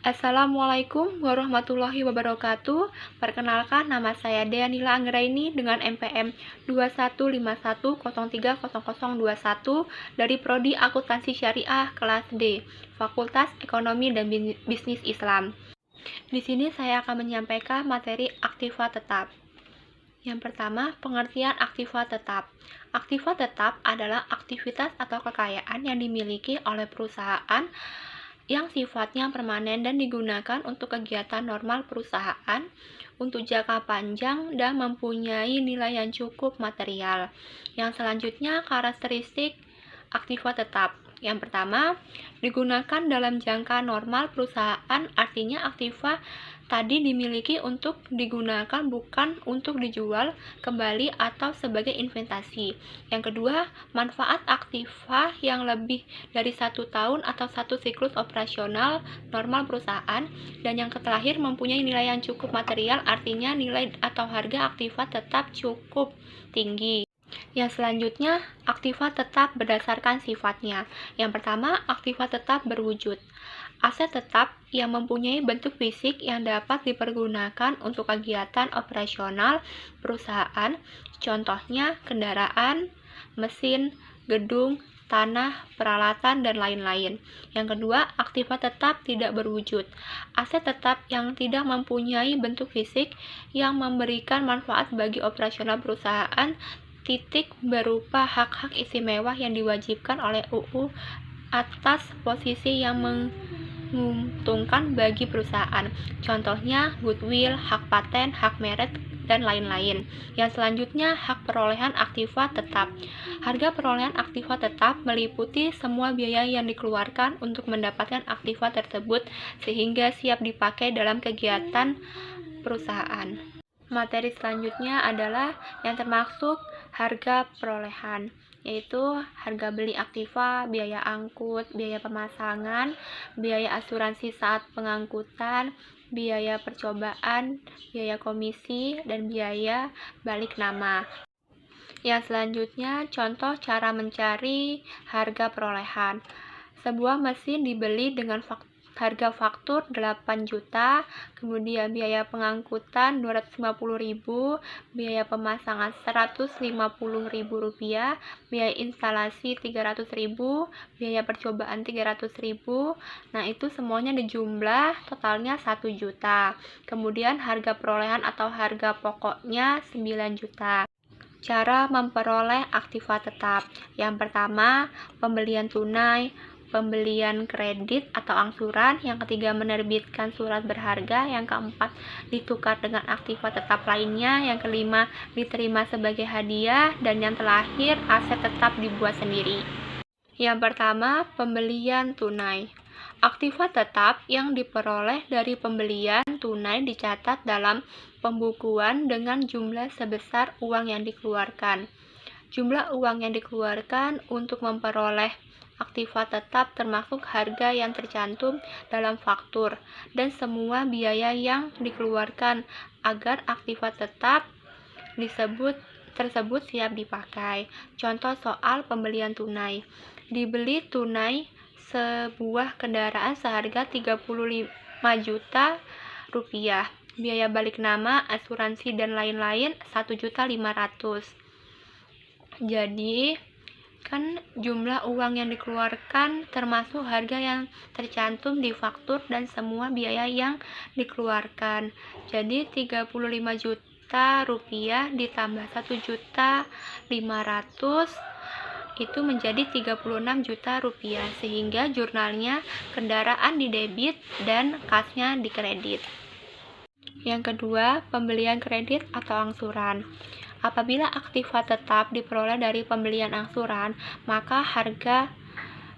Assalamualaikum warahmatullahi wabarakatuh. Perkenalkan, nama saya Deanila Anggraini dengan NPM 2151030021 dari Prodi Akuntansi Syariah kelas D, Fakultas Ekonomi dan Bisnis Islam. Di sini saya akan menyampaikan materi aktiva tetap. Yang pertama, pengertian aktiva tetap. Aktiva tetap adalah aktivitas atau kekayaan yang dimiliki oleh perusahaan yang sifatnya permanen dan digunakan untuk kegiatan normal perusahaan untuk jangka panjang dan mempunyai nilai yang cukup material. Yang selanjutnya, karakteristik aktiva tetap. Yang pertama, digunakan dalam jangka normal perusahaan, artinya aktiva tadi dimiliki untuk digunakan, bukan untuk dijual kembali atau sebagai investasi. Yang kedua, manfaat aktiva yang lebih dari 1 tahun atau 1 siklus operasional normal perusahaan. Dan yang terakhir, mempunyai nilai yang cukup material, artinya nilai atau harga aktiva tetap cukup tinggi. Yang selanjutnya, aktiva tetap berdasarkan sifatnya. Yang pertama, aktiva tetap berwujud. Aset tetap yang mempunyai bentuk fisik yang dapat dipergunakan untuk kegiatan operasional perusahaan, contohnya kendaraan, mesin, gedung, tanah, peralatan, dan lain-lain. Yang kedua, aktiva tetap tidak berwujud. Aset tetap yang tidak mempunyai bentuk fisik yang memberikan manfaat bagi operasional perusahaan, berupa hak-hak istimewa yang diwajibkan oleh UU atas posisi yang menguntungkan bagi perusahaan. Contohnya goodwill, hak paten, hak merek, dan lain-lain. Yang selanjutnya, hak perolehan aktiva tetap. Harga perolehan aktiva tetap meliputi semua biaya yang dikeluarkan untuk mendapatkan aktiva tersebut sehingga siap dipakai dalam kegiatan perusahaan. Materi selanjutnya adalah yang termasuk harga perolehan, yaitu harga beli aktiva, biaya angkut, biaya pemasangan, biaya asuransi saat pengangkutan, biaya percobaan, biaya komisi, dan biaya balik nama. Yang selanjutnya, contoh cara mencari harga perolehan. Sebuah mesin dibeli dengan harga faktur 8 juta, kemudian biaya pengangkutan 250.000, biaya pemasangan 150.000 rupiah, biaya instalasi 300.000, biaya percobaan 300.000. Nah, itu semuanya dijumlah, totalnya 1 juta. Kemudian harga perolehan atau harga pokoknya 9 juta. Cara memperoleh aktiva tetap. Yang pertama, pembelian tunai, pembelian kredit atau angsuran. Yang ketiga, menerbitkan surat berharga. Yang keempat, ditukar dengan aktiva tetap lainnya. Yang kelima, diterima sebagai hadiah. Dan yang terakhir, aset tetap dibuat sendiri. Yang pertama, pembelian tunai. Aktiva tetap yang diperoleh dari pembelian tunai dicatat dalam pembukuan dengan jumlah sebesar uang yang dikeluarkan. Jumlah uang yang dikeluarkan untuk memperoleh aktiva tetap termasuk harga yang tercantum dalam faktur dan semua biaya yang dikeluarkan agar aktiva tetap tersebut siap dipakai. Contoh soal pembelian tunai. Dibeli tunai sebuah kendaraan seharga 35 juta rupiah. Biaya balik nama, asuransi, dan lain-lain 1.500.000. Jadi, kan jumlah uang yang dikeluarkan termasuk harga yang tercantum di faktur dan semua biaya yang dikeluarkan. Jadi 35 juta rupiah ditambah 1.500.000 itu menjadi 36 juta rupiah, sehingga jurnalnya kendaraan di debit dan kasnya di kredit. Yang kedua, pembelian kredit atau angsuran. Apabila aktiva tetap diperoleh dari pembelian angsuran, maka harga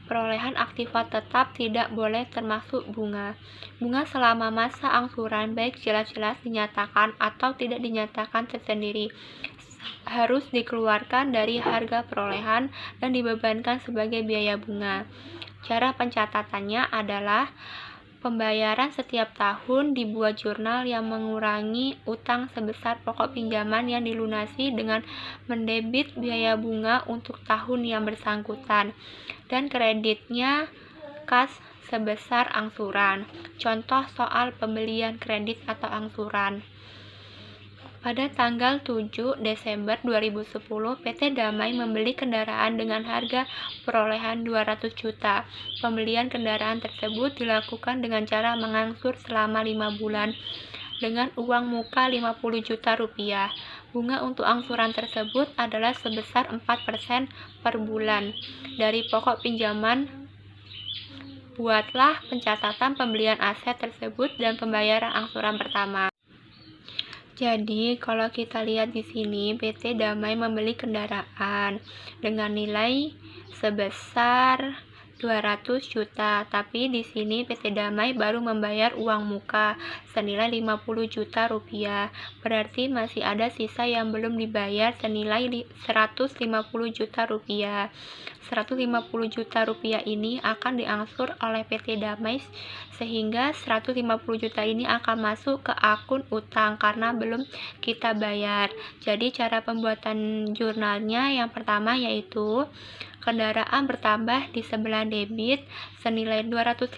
perolehan aktiva tetap tidak boleh termasuk bunga. Bunga selama masa angsuran baik jelas-jelas dinyatakan atau tidak dinyatakan tersendiri harus dikeluarkan dari harga perolehan dan dibebankan sebagai biaya bunga. Cara pencatatannya adalah pembayaran setiap tahun dibuat jurnal yang mengurangi utang sebesar pokok pinjaman yang dilunasi dengan mendebit biaya bunga untuk tahun yang bersangkutan dan kreditnya kas sebesar angsuran. Contoh soal pembelian kredit atau angsuran. Pada tanggal 7 Desember 2010, PT Damai membeli kendaraan dengan harga perolehan 200 juta. Pembelian kendaraan tersebut dilakukan dengan cara mengangsur selama 5 bulan dengan uang muka 50 juta rupiah. Bunga untuk angsuran tersebut adalah sebesar 4% per bulan dari pokok pinjaman. Buatlah pencatatan pembelian aset tersebut dan pembayaran angsuran pertama. Jadi, kalau kita lihat di sini, PT Damai membeli kendaraan dengan nilai sebesar 200 juta, tapi di sini PT Damai baru membayar uang muka senilai 50 juta rupiah. Berarti masih ada sisa yang belum dibayar senilai 150 juta rupiah. 150 juta rupiah ini akan diangsur oleh PT Damai sehingga 150 juta ini akan masuk ke akun utang karena belum kita bayar. Jadi cara pembuatan jurnalnya yang pertama yaitu kendaraan bertambah di sebelah debit senilai 200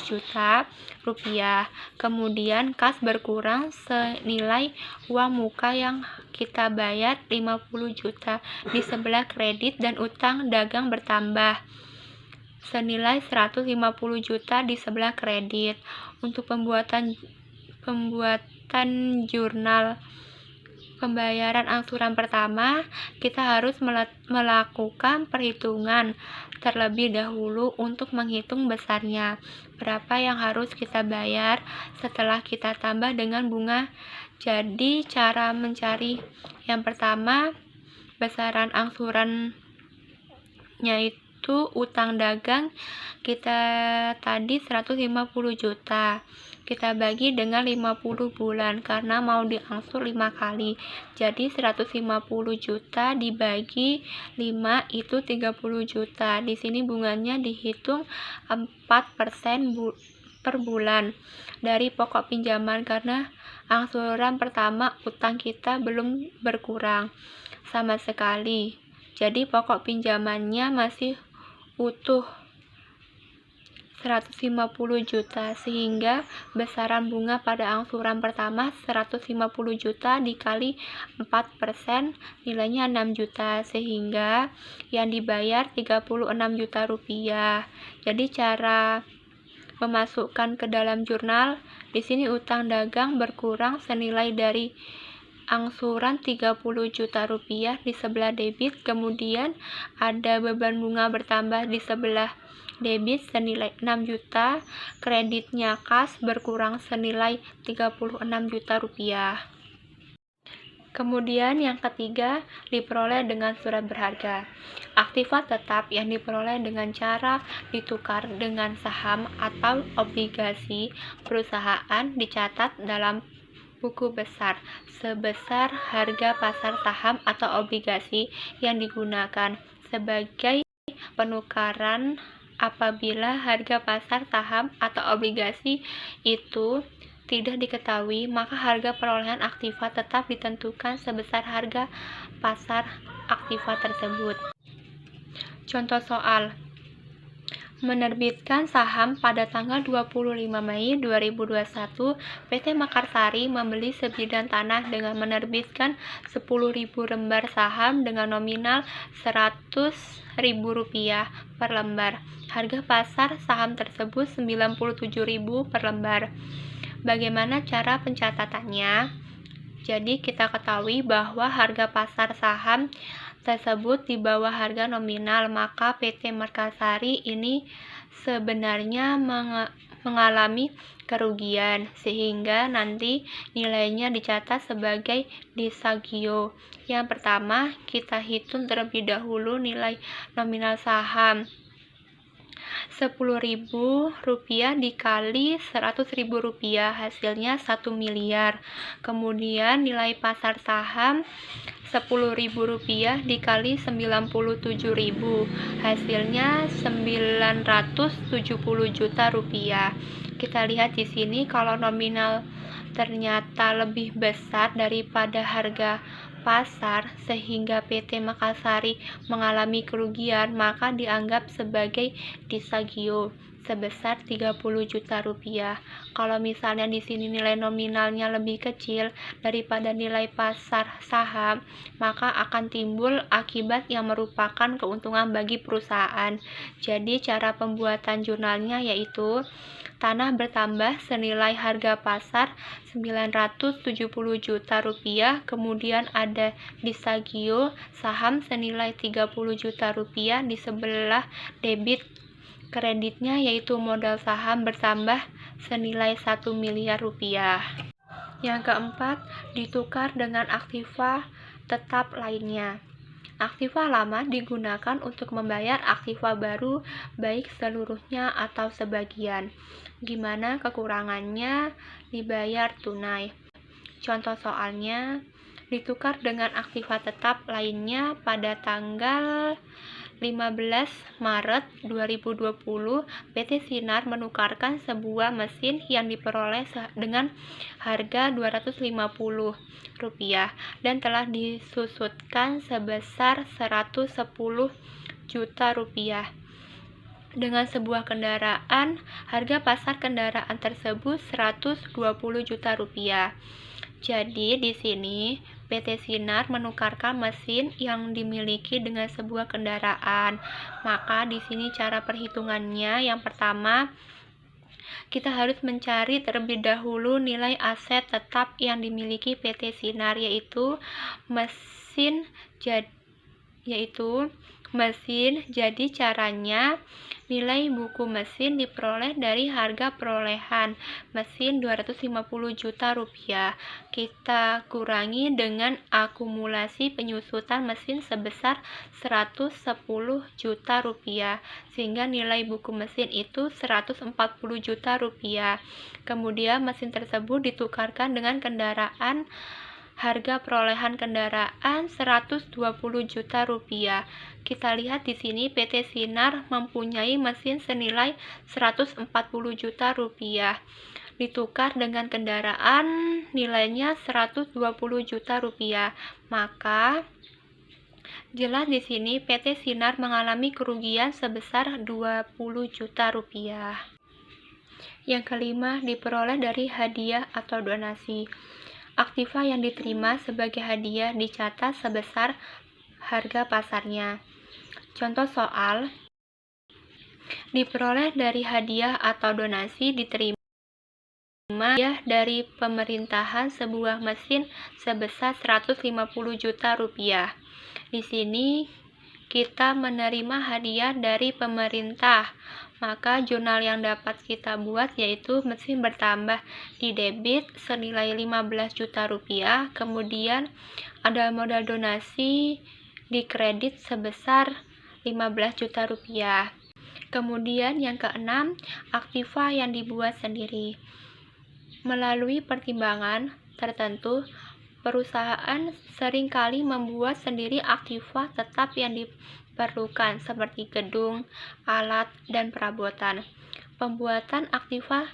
juta rupiah. Kemudian kas berkurang senilai uang muka yang kita bayar 50 juta di sebelah kredit dan utang dagang bertambah senilai 150 juta di sebelah kredit. Untuk pembuatan jurnal pembayaran angsuran pertama, kita harus melakukan perhitungan terlebih dahulu untuk menghitung besarnya. Berapa yang harus kita bayar setelah kita tambah dengan bunga. Jadi, cara mencari yang pertama, besaran angsurannya itu utang dagang kita tadi 150 juta. Kita bagi dengan 50 bulan karena mau diangsur 5 kali. Jadi 150 juta dibagi 5 itu 30 juta. Di sini bunganya dihitung 4% per bulan dari pokok pinjaman karena angsuran pertama utang kita belum berkurang sama sekali. Jadi pokok pinjamannya masih utuh 150 juta sehingga besaran bunga pada angsuran pertama 150 juta dikali 4% nilainya 6 juta sehingga yang dibayar 36 juta rupiah. Jadi cara memasukkan ke dalam jurnal di sini utang dagang berkurang senilai dari angsuran 30 juta rupiah di sebelah debit, kemudian ada beban bunga bertambah di sebelah debit senilai 6 juta, kreditnya kas berkurang senilai 36 juta rupiah. Kemudian yang ketiga, diperoleh dengan surat berharga. Aktiva tetap yang diperoleh dengan cara ditukar dengan saham atau obligasi perusahaan dicatat dalam buku besar sebesar harga pasar saham atau obligasi yang digunakan sebagai penukaran. Apabila harga pasar saham atau obligasi itu tidak diketahui, maka harga perolehan aktiva tetap ditentukan sebesar harga pasar aktiva tersebut. Contoh soal: menerbitkan saham pada tanggal 25 Mei 2021, PT Makarsari membeli sebidang tanah dengan menerbitkan 10.000 lembar saham dengan nominal Rp100.000 per lembar. Harga pasar saham tersebut Rp97.000 per lembar. Bagaimana cara pencatatannya? Jadi kita ketahui bahwa harga pasar saham tersebut di bawah harga nominal, maka PT Makarsari ini sebenarnya mengalami kerugian sehingga nanti nilainya dicatat sebagai disagio. Yang pertama, kita hitung terlebih dahulu nilai nominal saham. Rp10.000 dikali Rp100.000 hasilnya 1 miliar. Kemudian nilai pasar saham Rp10.000 dikali 97.000 hasilnya 970 juta rupiah. Kita lihat di sini kalau nominal ternyata lebih besar daripada harga pasar sehingga PT Makarsari mengalami kerugian, maka dianggap sebagai disagio. sebesar 30 juta rupiah. Kalau misalnya di sini nilai nominalnya lebih kecil daripada nilai pasar saham, maka akan timbul akibat yang merupakan keuntungan bagi perusahaan. Jadi cara pembuatan jurnalnya yaitu tanah bertambah senilai harga pasar 970 juta rupiah, kemudian ada disagio saham senilai 30 juta rupiah, di sebelah debit kreditnya yaitu modal saham bertambah senilai 1 miliar rupiah. Yang keempat, ditukar dengan aktiva tetap lainnya. Aktiva lama digunakan untuk membayar aktiva baru, baik seluruhnya atau sebagian. Gimana kekurangannya? Dibayar tunai. Contoh soalnya, ditukar dengan aktiva tetap lainnya pada tanggal 15 Maret 2020, PT Sinar menukarkan sebuah mesin yang diperoleh dengan harga Rp250 dan telah disusutkan sebesar Rp110 juta. Dengan sebuah kendaraan, harga pasar kendaraan tersebut Rp120 juta. Jadi di sini PT Sinar menukarkan mesin yang dimiliki dengan sebuah kendaraan. Maka di sini cara perhitungannya, yang pertama kita harus mencari terlebih dahulu nilai aset tetap yang dimiliki PT Sinar, yaitu mesin. Jadi caranya nilai buku mesin diperoleh dari harga perolehan mesin Rp250 juta. Kita kurangi dengan akumulasi penyusutan mesin sebesar Rp110 juta, sehingga nilai buku mesin itu Rp140 juta. Kemudian mesin tersebut ditukarkan dengan kendaraan. Harga perolehan kendaraan Rp120 juta. Kita lihat di sini PT Sinar mempunyai mesin senilai Rp140 juta. Ditukar dengan kendaraan nilainya Rp120 juta. Maka jelas di sini PT Sinar mengalami kerugian sebesar Rp20 juta. Yang kelima, diperoleh dari hadiah atau donasi. Aktiva yang diterima sebagai hadiah dicatat sebesar harga pasarnya. Contoh soal, diperoleh dari hadiah atau donasi diterima hadiah dari pemerintahan sebuah mesin sebesar Rp150 juta. Di sini kita menerima hadiah dari pemerintah, maka jurnal yang dapat kita buat yaitu mesin bertambah di debit senilai Rp15 juta, kemudian ada modal donasi di kredit sebesar Rp15 juta. Kemudian yang keenam, aktiva yang dibuat sendiri. Melalui pertimbangan tertentu, perusahaan seringkali membuat sendiri aktiva tetap yang diperlukan seperti gedung, alat, dan perabotan. Pembuatan aktiva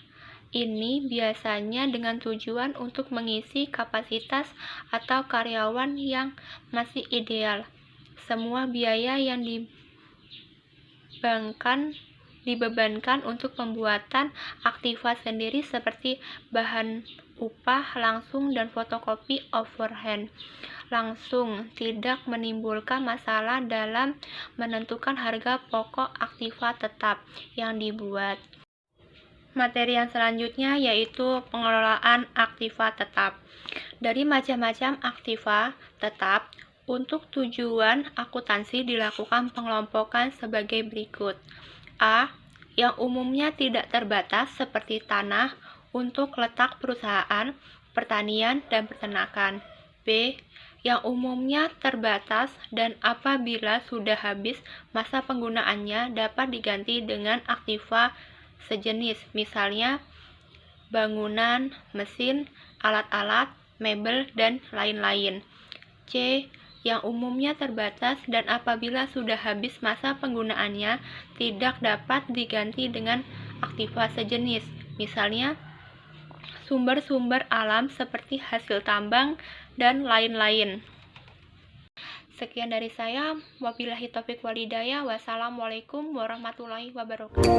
ini biasanya dengan tujuan untuk mengisi kapasitas atau karyawan yang masih ideal. Semua biaya yang dibebankan untuk pembuatan aktiva sendiri seperti bahan upah langsung dan fotokopi overhead langsung tidak menimbulkan masalah dalam menentukan harga pokok aktiva tetap yang dibuat. Materi yang selanjutnya yaitu pengelolaan aktiva tetap. Dari macam-macam aktiva tetap, untuk tujuan akuntansi dilakukan pengelompokan sebagai berikut. A. Yang umumnya tidak terbatas seperti tanah untuk letak perusahaan, pertanian, dan peternakan. B. Yang umumnya terbatas dan apabila sudah habis masa penggunaannya dapat diganti dengan aktiva sejenis, misalnya bangunan, mesin, alat-alat, mebel, dan lain-lain. C. Yang umumnya terbatas dan apabila sudah habis masa penggunaannya tidak dapat diganti dengan aktiva sejenis, misalnya sumber-sumber alam seperti hasil tambang dan lain-lain. Sekian dari saya. Wabillahi taufik walhidayah. Wassalamualaikum warahmatullahi wabarakatuh.